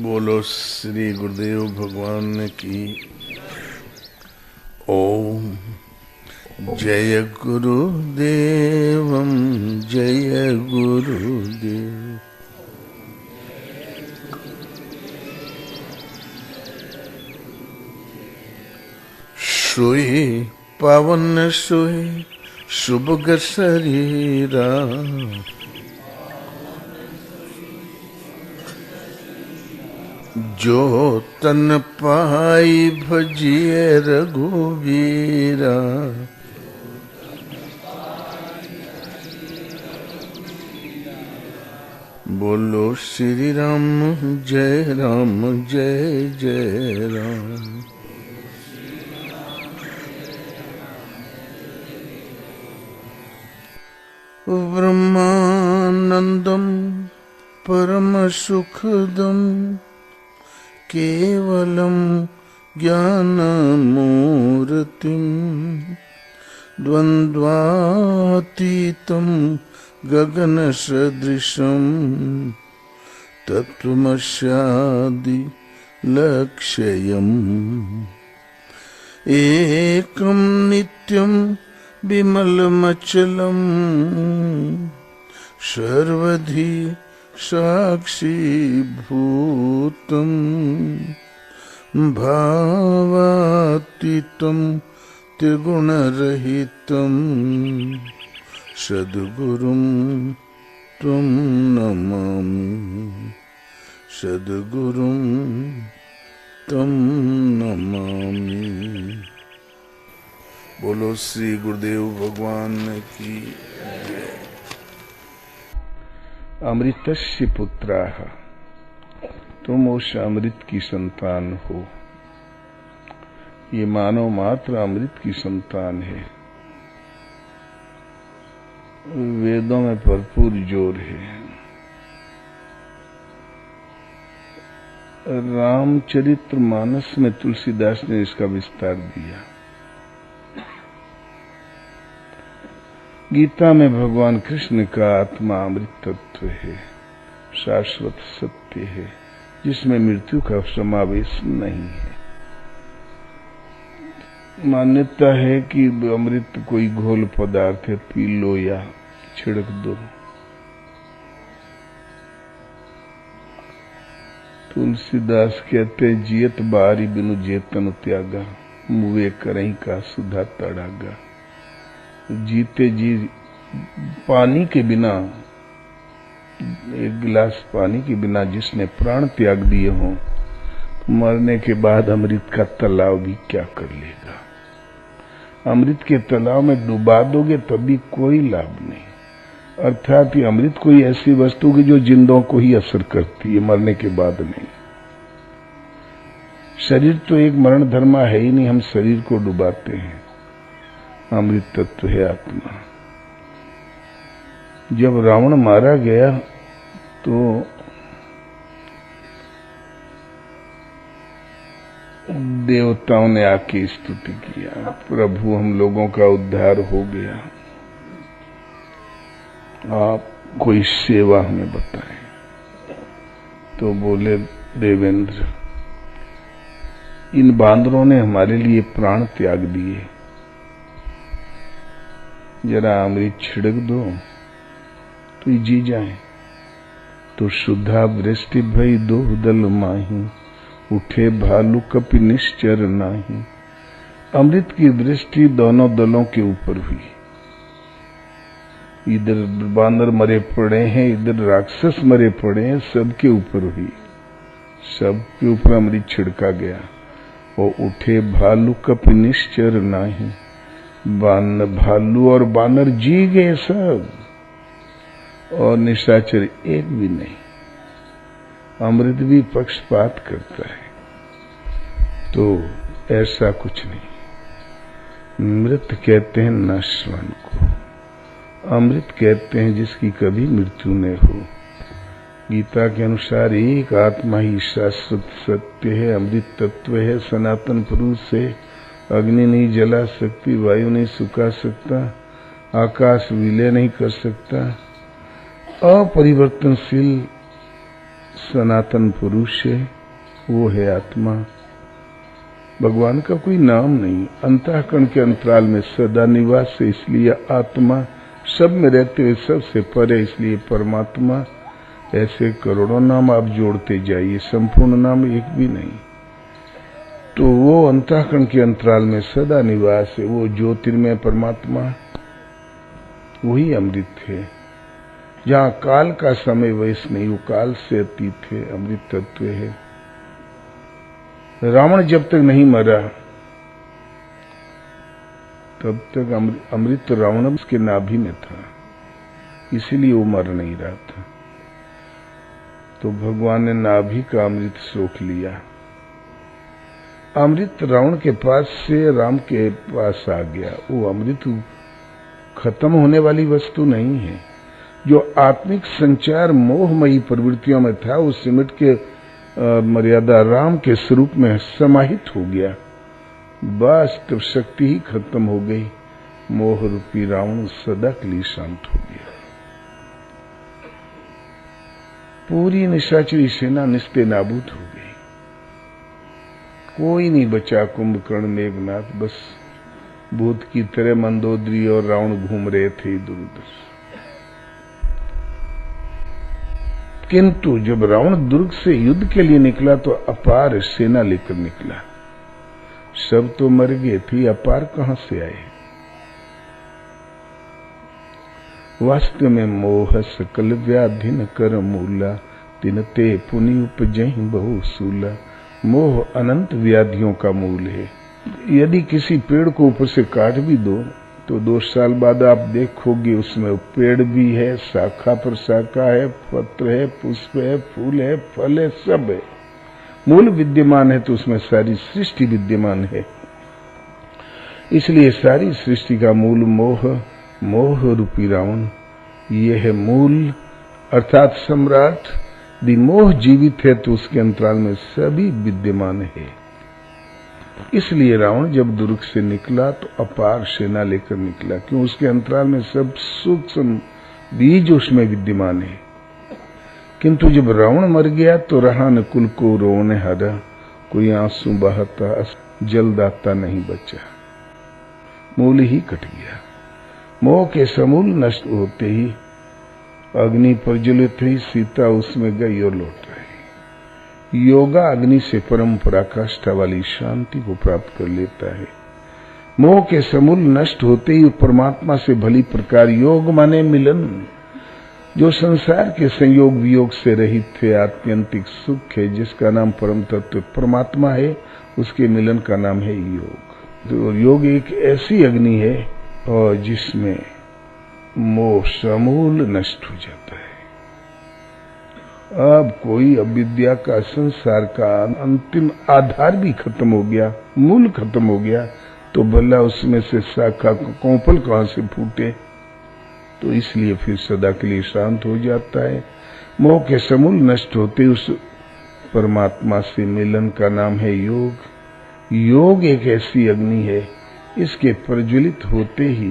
बोलो श्री गुरुदेव भगवान की। ओम जय गुरुदेवम जय गुरुदेव। सोए पावन सोए शुभग शरीरा, जो तन पाई भजिए रघुवीरा। बोलो श्री राम जय जय राम। ब्रह्मानंदम परम सुखदम केवलम ज्ञानमूर्तिम द्वंद्वातीतं गगन सदृशं तत्त्वमस्यादि लक्ष्यम्। एकं नित्यं विमलमचलं सर्वधी साक्षीभूतं भावातीतं त्रिगुणरहितं सद्गुरुं त्वं नमामि, सद्गुरुं त्वं नमामि। बोलो श्री गुरुदेव भगवान की। अमृतस्य पुत्राः, तुम उस अमृत की संतान हो। ये मानव मात्र अमृत की संतान है। वेदों में भरपूर जोर है। रामचरितमानस में तुलसीदास ने इसका विस्तार दिया। गीता में भगवान कृष्ण का आत्मा अमृत तत्व है, शाश्वत सत्य है, जिसमें मृत्यु का समावेश नहीं है। मान्यता है कि अमृत कोई घोल पदार्थ है, पी लो या छिड़क दो। तुलसीदास कहते जियत बारी बिनु जेतन त्यागा, मुवे करहीं का सुधा तड़ागा। जीते जी पानी के बिना, एक गिलास पानी के बिना जिसने प्राण त्याग दिए हों, मरने के बाद अमृत का तालाब भी क्या कर लेगा। अमृत के तालाब में डुबा दोगे तभी कोई लाभ नहीं। अर्थात ये अमृत कोई ऐसी वस्तु की जो जिंदों को ही असर करती है, मरने के बाद नहीं। शरीर तो एक मरण धर्मा है ही नहीं, हम शरीर को डुबाते हैं। अमृत तत्व है आत्मा। जब रावण मारा गया तो देवताओं ने आके स्तुति किया, प्रभु हम लोगों का उद्धार हो गया, आप कोई सेवा हमें बताएं। तो बोले देवेंद्र, इन बांदरों ने हमारे लिए प्राण त्याग दिए, जरा अमृत छिड़क दो तो जी जाए। तो शुद्धा वृष्टि भई दो दल माही, उठे भालू कपि निश्चर नाही। अमृत की वृष्टि दोनों दलों के ऊपर हुई। इधर बानर मरे पड़े हैं, इधर राक्षस मरे पड़े हैं, सबके ऊपर हुई। सबके ऊपर अमृत छिड़का गया। और उठे भालू कपि निश्चर नाही, भालू और बानर जी गए सब, और निशाचर एक भी नहीं। अमृत भी पक्षपात करता है। तो ऐसा कुछ नहीं। मृत कहते हैं नश्वन को, अमृत कहते हैं जिसकी कभी मृत्यु न हो। गीता के अनुसार एक आत्मा ही शाश्वत सत्य है, अमृत तत्व है, सनातन पुरुष है। अग्नि नहीं जला सकती, वायु नहीं सुखा सकता, आकाश विलय नहीं कर सकता। अपरिवर्तनशील सनातन पुरुष है, वो है आत्मा। भगवान का कोई नाम नहीं, अंतःकरण के अंतराल में सदा निवास है, इसलिए आत्मा। सब में रहते हुए सबसे परे, इसलिए परमात्मा। ऐसे करोड़ों नाम आप जोड़ते जाइए, संपूर्ण नाम एक भी नहीं। तो वो अंतःकरण के अंतराल में सदा निवास है, वो ज्योतिर्मय परमात्मा, वही अमृत है। जहाँ काल का समय वैस नहीं, वो काल से अतीत है, अमृत तत्व है। रावण जब तक नहीं मरा तब तक अमृत रावण उसके नाभि में था, इसीलिए वो मर नहीं रहा था। तो भगवान ने नाभि का अमृत सोख लिया। अमृत रावण के पास से राम के पास आ गया। वो अमृत खत्म होने वाली वस्तु नहीं है। जो आत्मिक संचार मोहमयी प्रवृत्तियों में था, वो सिमट के मर्यादा राम के स्वरूप में समाहित हो गया। वास्तव शक्ति ही खत्म हो गई। मोह रूपी रावण सदा के लिए शांत हो गया। पूरी निशाचरी सेना निस्ते नाबूद हो गई। कोई नहीं बचा। कुंभकर्ण, मेघनाथ, बस भूत की तरह मंदोदरी और रावण घूम रहे थे इधर उधर। किंतु जब रावण दुर्ग से युद्ध के लिए निकला तो अपार सेना लेकर निकला। सब तो मर गए थे, अपार कहां से आए? वास्तव में मोह सकल व्याधि न कर मूला, तिनते पुनि उपजहि बहु सूला। मोह अनंत व्याधियों का मूल है। यदि किसी पेड़ को ऊपर से काट भी दो तो 2 साल बाद आप देखोगे उसमें पेड़ भी है, शाखा पर शाखा है, पत्र है, पुष्प है, फूल है, फल है, सब है। मूल विद्यमान है तो उसमें सारी सृष्टि विद्यमान है। इसलिए सारी सृष्टि का मूल मोह, मोह रूपी रावण, ये है मूल अर्थात सम्राट। यदि मोह जीवित है तो उसके अंतराल में सभी विद्यमान है। इसलिए रावण जब दुर्ग से निकला तो अपार सेना लेकर निकला, क्यों? उसके अंतराल में सब सूक्ष्म बीज उसमें विद्यमान है। किंतु जब रावण मर गया तो रहा न कुल को रोने हरा, कोई आंसू बहाता जलदाता नहीं बचा। मूल ही कट गया। मोह के समूल नष्ट होते ही अग्नि प्रज्वलित हुई, सीता उसमें गई और लौट रही। योगा अग्नि से परम पराकाष्ठा वाली शांति को प्राप्त कर लेता है। मोह के समूल नष्ट होते ही परमात्मा से भली प्रकार योग माने मिलन। जो संसार के संयोग वियोग से रहित थे, आत्यंतिक सुख है, जिसका नाम परम तत्व परमात्मा है, उसके मिलन का नाम है योग। तो योग एक ऐसी अग्नि है और जिसमें मोह समूल नष्ट हो जाता है। अब कोई अविद्या का, संसार का अंतिम आधार भी खत्म हो गया, मूल खत्म हो गया, तो भला उसमें से शाखा कोंपल कहां से फूटे? तो इसलिए फिर सदा के लिए शांत हो जाता है। मोह के समूल नष्ट होते उस परमात्मा से मिलन का नाम है योग। योग एक ऐसी अग्नि है, इसके प्रज्वलित होते ही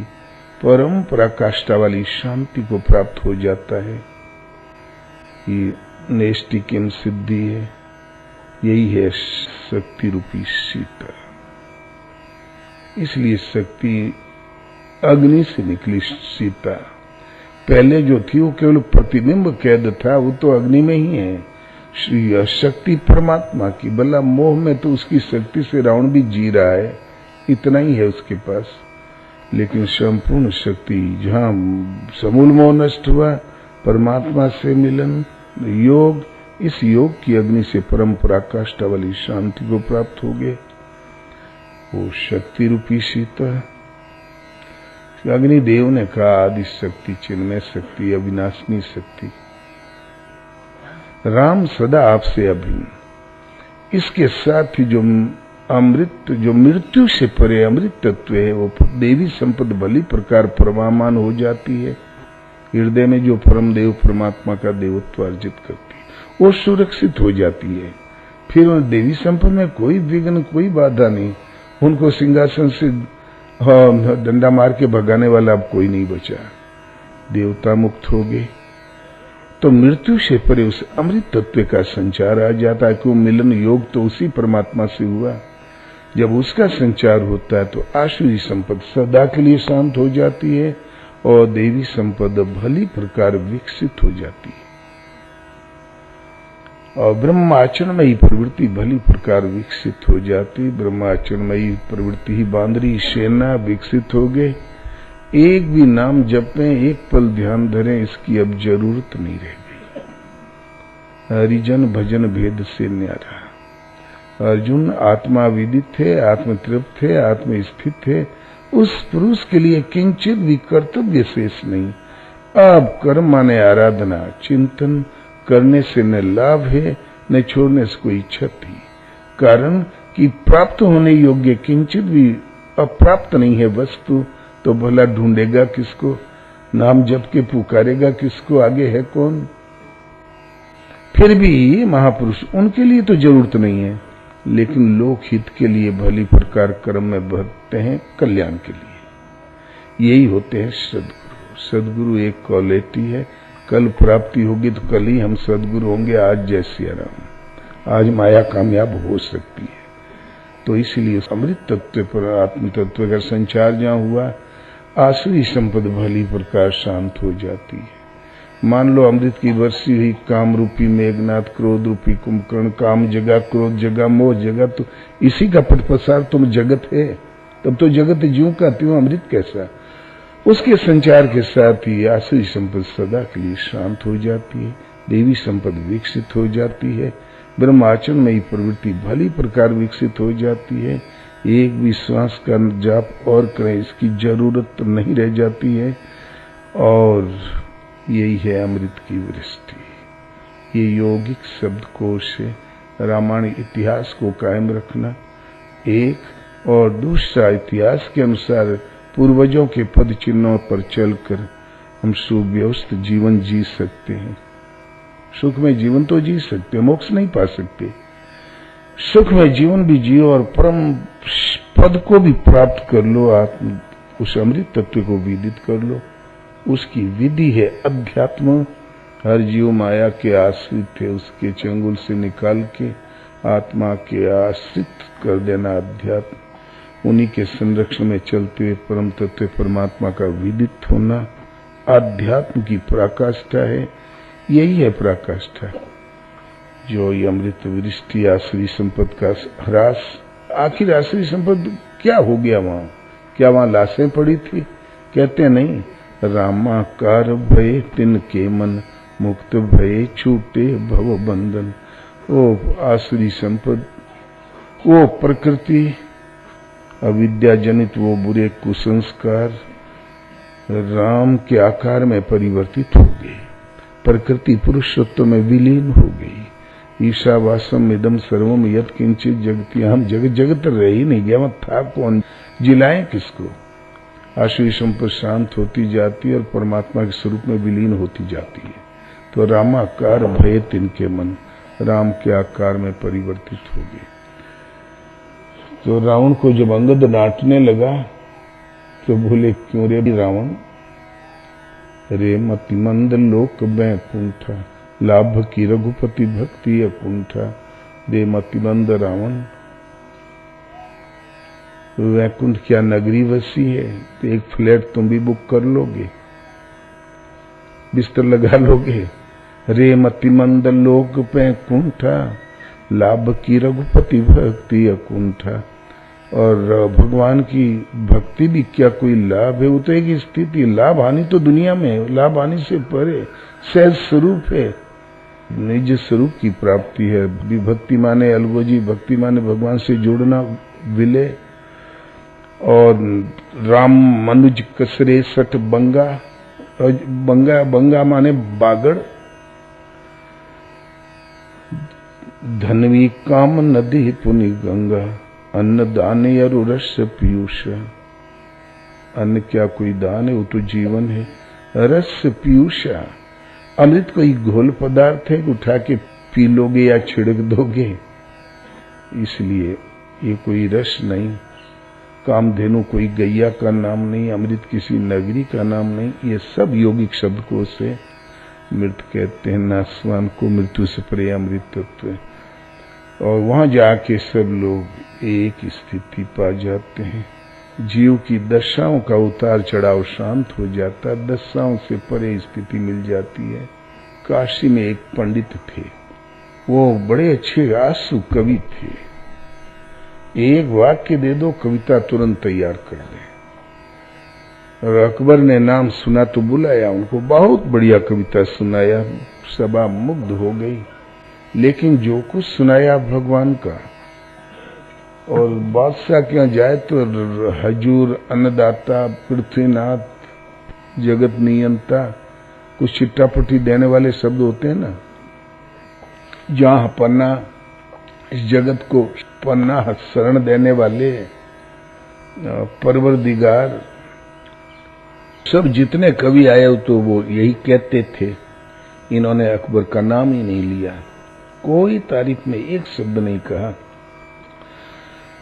परम पराकाष्ठा वाली शांति को प्राप्त हो जाता है। ये नैष्टिकीयम सिद्धि है, यही है शक्ति रूपी सीता। इसलिए शक्ति अग्नि से निकली सीता। पहले जो थी वो केवल प्रतिबिंब कैद था, वो तो अग्नि में ही है। शक्ति परमात्मा की, भला मोह में तो उसकी शक्ति से रावण भी जी रहा है, इतना ही है उसके पास। लेकिन संपूर्ण शक्ति जहां समूल मोह नष्ट हुआ, परमात्मा से मिलन योग, इस योग की अग्नि से परम पराकाष्ठा वाली शांति को प्राप्त हो गए। वो शक्ति रूपी सीता। अग्निदेव ने कहा आदि शक्ति, चिन्मय शक्ति, अविनाशिनी शक्ति। राम सदा आपसे अभिन्न। इसके साथ ही जो अमृत, जो मृत्यु से परे अमृत तत्व है, वो देवी संपद भली प्रकार परमामान हो जाती है। हृदय में जो परम देव परमात्मा का देवत्व अर्जित करती है, वो सुरक्षित हो जाती है। फिर उन देवी संपद में कोई विघ्न, कोई बाधा नहीं। उनको सिंहासन से डंडा मार के भगाने वाला अब कोई नहीं बचा। देवता मुक्त हो गए। तो मृत्यु से परे उस अमृत तत्व का संचार आ जाता है कि वो मिलन योग तो उसी परमात्मा से हुआ। जब उसका संचार होता है तो आसुरी संपद सदा के लिए शांत हो जाती है और देवी संपद भली प्रकार विकसित हो जाती है और ब्रह्माचरणमयी प्रवृत्ति भली प्रकार विकसित हो जाती। ब्रह्माचरणमयी प्रवृत्ति ही बांदरी सेना विकसित हो गए। एक भी नाम जपें, एक पल ध्यान धरें, इसकी अब जरूरत नहीं रह गई। हरिजन भजन भेद से न्यारा। अर्जुन आत्मा विदित थे, आत्मतृप्त थे, आत्मस्थित थे। उस पुरुष के लिए किंचित भी कर्तव्य शेष नहीं। अब कर्म माने आराधना, चिंतन करने से न लाभ है न छोड़ने से कोई क्षति। कारण कि प्राप्त होने योग्य किंचित भी अप्राप्त नहीं है वस्तु, तो भला ढूंढेगा किसको? नाम जप के पुकारेगा किसको? आगे है कौन? फिर भी महापुरुष, उनके लिए तो जरूरत नहीं है, लेकिन लोक हित के लिए भली प्रकार कर्म में भरते हैं, कल्याण के लिए। यही होते हैं सदगुरु। सदगुरु एक क्वालिटी है। कल प्राप्ति होगी तो कल ही हम सदगुरु होंगे। आज जय सिया राम। आज माया कामयाब हो सकती है। तो इसीलिए अमृत तत्व पर आत्म तत्व का संचार जहां हुआ, आसुरी संपद भली प्रकार शांत हो जाती है। मान लो अमृत की वर्षी हुई, काम रूपी मेघनाथ, क्रोध रूपी कुंभकर्ण, काम जगा, क्रोध जगा, मोह जगा, तो इसी का पटपसार तुम जगत है। तब तो जगत ज्यों का त्यों अमृत कैसा। उसके संचार के साथ ही आसुरी संपद सदा के लिए शांत हो जाती है, देवी संपद विकसित हो जाती है, ब्रह्माचरण में ही प्रवृत्ति भली प्रकार विकसित हो जाती है। एक भी श्वास का जाप और करें इसकी जरूरत नहीं रह जाती है। और यही है अमृत की वृष्टि। ये यौगिक शब्दकोश है। रामायण इतिहास को कायम रखना एक, और दूसरा इतिहास के अनुसार पूर्वजों के पद चिन्हों पर चलकर हम सुव्यवस्थित जीवन जी सकते हैं। सुख में जीवन तो जी सकते, मोक्ष नहीं पा सकते। सुख में जीवन भी जियो और परम पद को भी प्राप्त कर लो। आत्म उस अमृत तत्व को विदित कर लो। उसकी विधि है अध्यात्म। हर जीव माया के आश्रित है, उसके चंगुल से निकाल के आत्मा के आश्रित कर देना अध्यात्म। उन्हीं के संरक्षण में चलते हुए परम तत्व परमात्मा का विदित होना आध्यात्म की पराकाष्ठा है। यही है पराकाष्ठा। जो ये अमृत वृष्टि आसुरी संपद का ह्रास। आखिर आसुरी संपद क्या हो गया वहां? क्या वहां लाशें पड़ी थी? कहते नहीं, रामाकार भय तिनके मन, मुक्त भय छूटे भव बंधन। वो आसुरी संपद, वो प्रकृति, अविद्या जनित वो बुरे कुसंस्कार राम के आकार में परिवर्तित हो गए। प्रकृति पुरुषत्व में विलीन हो गई। ईशावासम इदम सर्वम यत् किंचित जगति। हम जगत रह ही नहीं गया। वहां था कौन? जिलाएं किसको? आसुरी संपद शांत होती जाती है और परमात्मा के स्वरूप में विलीन होती जाती है। तो रामाकार भय तिनके मन, राम के आकार में परिवर्तित हो गए। तो रावण को जब अंगद डांटने लगा तो बोले, क्यों रे रावण? रे मतिमंद लोक बैकुंठा, लाभ की रघुपति भक्ति अकुंठा। रे मतिमंद रावण, वैकुंठ क्या नगरी वसी है? तो एक फ्लैट तुम भी बुक कर लोगे, बिस्तर लगा लोगे। रे मतिमंद लोक बैकुंठा, लाभ की रघुपति भक्ति अकुंठा। और भगवान की भक्ति भी क्या कोई लाभ है? वो तो एक स्थिति, लाभ हानि तो दुनिया में है, लाभ हानि से परे सहज स्वरूप है, निज स्वरूप की प्राप्ति है। विभक्ति माने अलगोजी, भक्ति माने भगवान से जुड़ना, विलय। और राम मनुज कसरे सठ बंगा, बंगा बंगा माने बागड़। धनवी काम नदी पुनि गंगा, अन्न दान अरु रस पीयूष। अन्न क्या कोई दान है? वो तो जीवन है। रस पीयूष, अमृत कोई घोल पदार्थ है, उठा के पी लोगे या छिड़क दोगे? इसलिए ये कोई रस नहीं। कामधेनु कोई गैया का नाम नहीं, अमृत किसी नगरी का नाम नहीं। ये सब यौगिक शब्दकोश है। मृत कहते हैं नासवान को, मृत्यु से परे अमृत तत्व है। और वहां जाके सब लोग एक स्थिति पा जाते हैं। जीव की दशाओं का उतार चढ़ाव शांत हो जाता, दशाओं से परे स्थिति मिल जाती है। काशी में एक पंडित थे, वो बड़े अच्छे आंसू कवि थे। एक वाक्य दे दो, कविता तुरंत तैयार कर दे। और अकबर ने नाम सुना तो बुलाया उनको, बहुत बढ़िया कविता सुनाया, सभा मुग्ध हो गई। लेकिन जो कुछ सुनाया भगवान का, और बादशाह के यहाँ जाए तो हजूर, अन्नदाता, पृथ्वीनाथ, जगत नियंता, कुछ चिट्टापट्टी देने वाले शब्द होते हैं ना, जहां पन्ना, इस जगत को पन्ना शरण देने वाले, परवरदिगार, सब जितने कवि आए तो वो यही कहते थे। इन्होंने अकबर का नाम ही नहीं लिया, कोई तारीफ में एक शब्द नहीं कहा।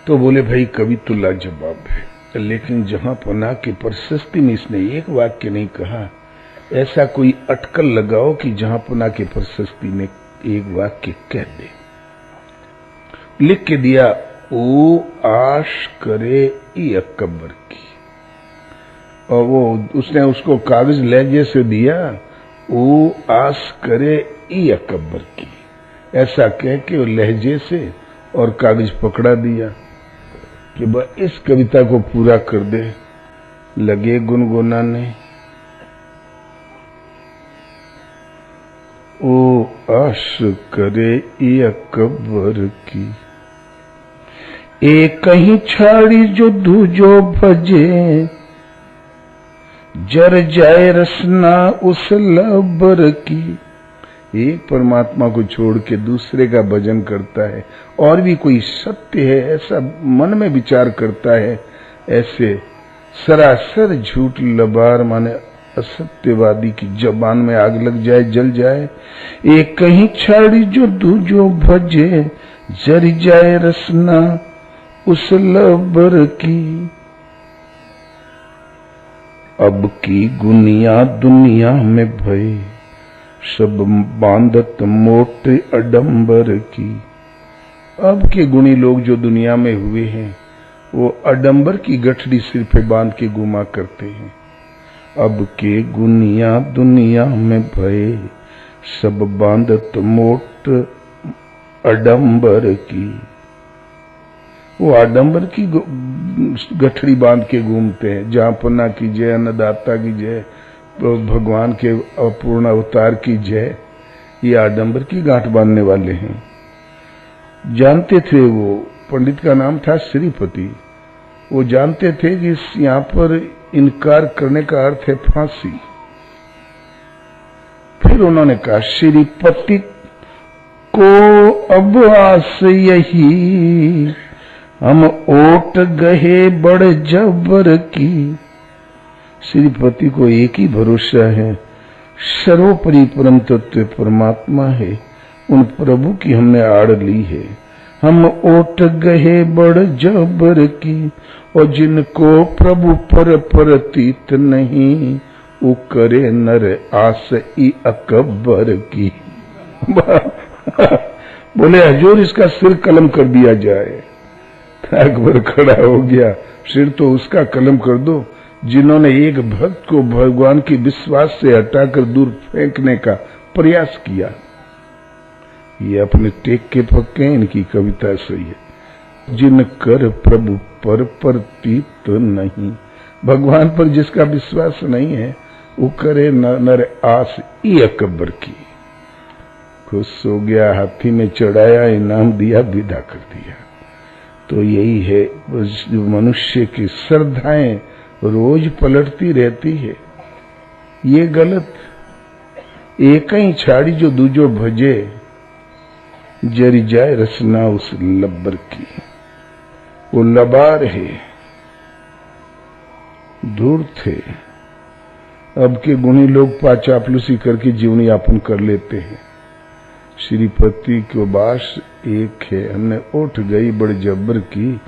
तो बोले भाई कवि तो लाजवाब है, लेकिन जहां पन्ना की प्रशस्ति में इसने एक वाक्य नहीं कहा, ऐसा कोई अटकल लगाओ कि जहां पन्ना की प्रशस्ति में एक वाक्य कह दे। लिख के दिया, ओ आश करे ई अकबर की। और वो उसने उसको कागज लहजे से दिया, ओ आस करे ई अकबर की, ऐसा कह के वो लहजे से और कागज पकड़ा दिया कि बस इस कविता को पूरा कर दे। लगे गुनगुनाने, ओ आश करे ई अकबर की, एक कहीं छाड़ी जो दूजो भजे, जर जाए रसना उस लबर की। एक परमात्मा को छोड़ के दूसरे का भजन करता है, और भी कोई सत्य है ऐसा मन में विचार करता है, ऐसे सरासर झूठ लबार माने असत्यवादी की जबान में आग लग जाए, जल जाए। एक कहीं छाड़ी जो दूजो भजे, जर जाए रसना उस लबर की। अब की गुनिया दुनिया में भय, सब बांधत मोटे अडंबर की। अब के गुणी लोग जो दुनिया में हुए हैं, वो अडंबर की गठड़ी सिर पे बांध के घुमा करते हैं। अब के गुनिया दुनिया में भय, सब बांधत मोट अडंबर की। वो आडंबर की गठड़ी बांध के घूमते हैं। जहां पन्ना की जय, अन्नदाता की जय, भगवान के अपूर्ण अवतार की जय, ये आडंबर की गांठ बांधने वाले हैं। जानते थे वो, पंडित का नाम था श्रीपति, वो जानते थे कि यहाँ पर इनकार करने का अर्थ है फांसी। फिर उन्होंने कहा, श्रीपति को अब आस यही, हम ओट गए बड़ जबर की। श्रीपति को एक ही भरोसा है, सर्वोपरि परम तत्व परमात्मा है, उन प्रभु की हमने आड़ ली है। हम ओट गए बड़ जबर की, और जिनको प्रभु पर प्रतीत नहीं, वो करे नर आस ई अकबर की। बोले हजूर इसका सिर कलम कर दिया जाए। अकबर खड़ा हो गया, सिर तो उसका कलम कर दो जिन्होंने एक भक्त को भगवान की विश्वास से हटाकर दूर फेंकने का प्रयास किया। ये अपने टेक के पक्के, इनकी कविता सही है। जिन कर प्रभु पर प्रतीत नहीं, भगवान पर जिसका विश्वास नहीं है, वो करे नर आस ई अकबर की। खुश हो गया, हाथी में चढ़ाया, इनाम दिया, विदा कर दिया। तो यही है, मनुष्य की श्रद्धाएं रोज पलटती रहती है। ये गलत, एक ही छाड़ी जो दूजो भजे, जरी जाए रसना उस लब्बर की। वो लबार है, दूर थे। अब के गुणी लोग पाचापलूसी करके जीवन यापन कर लेते हैं। श्रीपति को बास एक है, हमने उठ गई बड़ जब्बर की।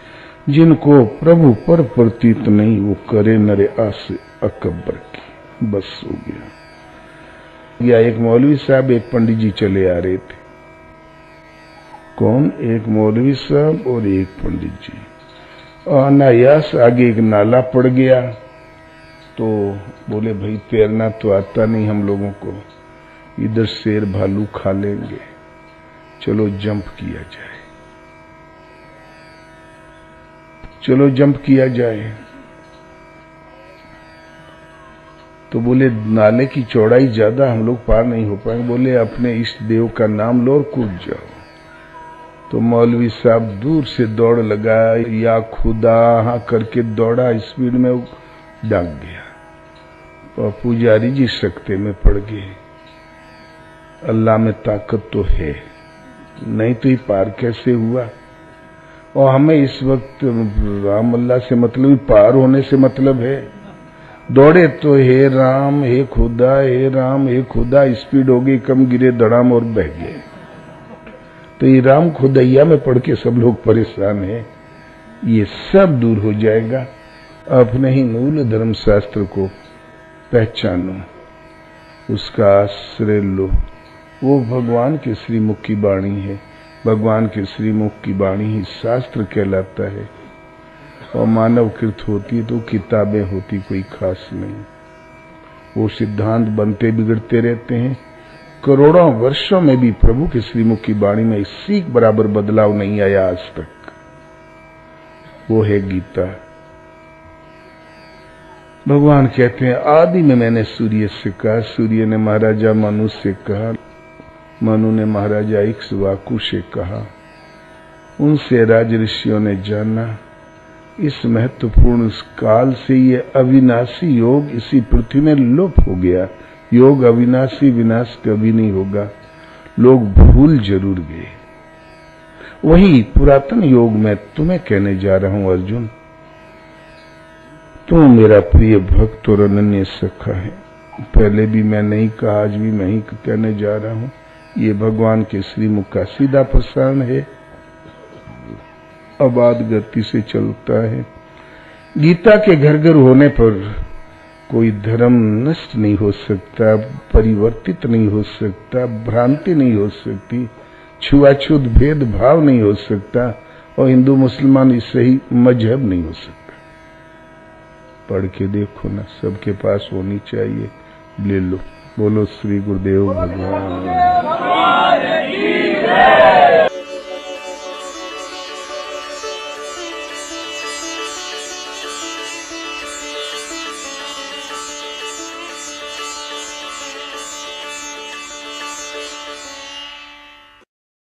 जिनको प्रभु पर प्रतीत नहीं, वो करे नरे आस अकबर की। बस हो गया। या एक मौलवी साहब एक पंडित जी चले आ रहे थे। कौन? एक मौलवी साहब और एक पंडित जी। और अनायास आगे एक नाला पड़ गया, तो बोले भाई तैरना तो आता नहीं हम लोगों को, इधर शेर भालू खा लेंगे, चलो जंप किया जाए, चलो जंप किया जाए। तो बोले नाले की चौड़ाई ज्यादा, हम लोग पार नहीं हो पाएंगे। बोले अपने इष्ट देव का नाम लो और कूद जाओ। तो मौलवी साहब दूर से दौड़ लगा, या खुदा हाँ करके दौड़ा, स्पीड में डंग गया। और पुजारी जी सकते में पड़ गए। अल्लाह में ताकत तो है, नहीं तो ये पार कैसे हुआ? और हमें इस वक्त राम अल्लाह से मतलब, पार होने से मतलब है। दौड़े तो हे राम हे खुदा, हे राम हे खुदा, स्पीड हो गई कम, गिरे धड़ाम और बह गए। तो ये राम खुदैया में पढ़ के सब लोग परेशान हैं। ये सब दूर हो जाएगा। अपने ही मूल धर्म शास्त्र को पहचानो, उसका आश्रय लो। वो भगवान के श्रीमुख की वाणी है। भगवान के श्रीमुख की वाणी ही शास्त्र कहलाता है। और मानव कृत होती तो किताबें होती कोई खास नहीं। वो सिद्धांत बनते बिगड़ते रहते हैं। करोड़ों वर्षों में भी प्रभु के श्रीमुख की वाणी में सीख बराबर बदलाव नहीं आया आज तक। वो है गीता। भगवान कहते हैं आदि में मैंने सूर्य से कहा, सूर्य ने महाराजा मनु से कहा, मनु ने महाराजा इक्ष्वाकु से कहा, उनसे राज ऋषियों ने जाना। इस महत्वपूर्ण काल से ये अविनाशी योग इसी पृथ्वी में लोप हो गया। योग अविनाशी, विनाश कभी नहीं होगा। लोग भूल जरूर गए। वही पुरातन योग मैं तुम्हें कहने जा रहा हूं अर्जुन। तुम मेरा प्रिय भक्त और अनन्य सखा है। पहले भी मैं नहीं कहा, आज भी मैं ही कहने जा रहा हूं। ये भगवान के श्रीमुख का सीधा प्रसारण है, अबाध गति से चलता है। गीता के घर घर होने पर कोई धर्म नष्ट नहीं हो सकता, परिवर्तित नहीं हो सकता, भ्रांति नहीं हो सकती, छुआछूत भेदभाव नहीं हो सकता, और हिंदू मुसलमान इससे ही मजहब नहीं हो सकता। पढ़ के देखो ना, सबके पास होनी चाहिए, ले लो। बोलो श्री गुरुदेव भगवान।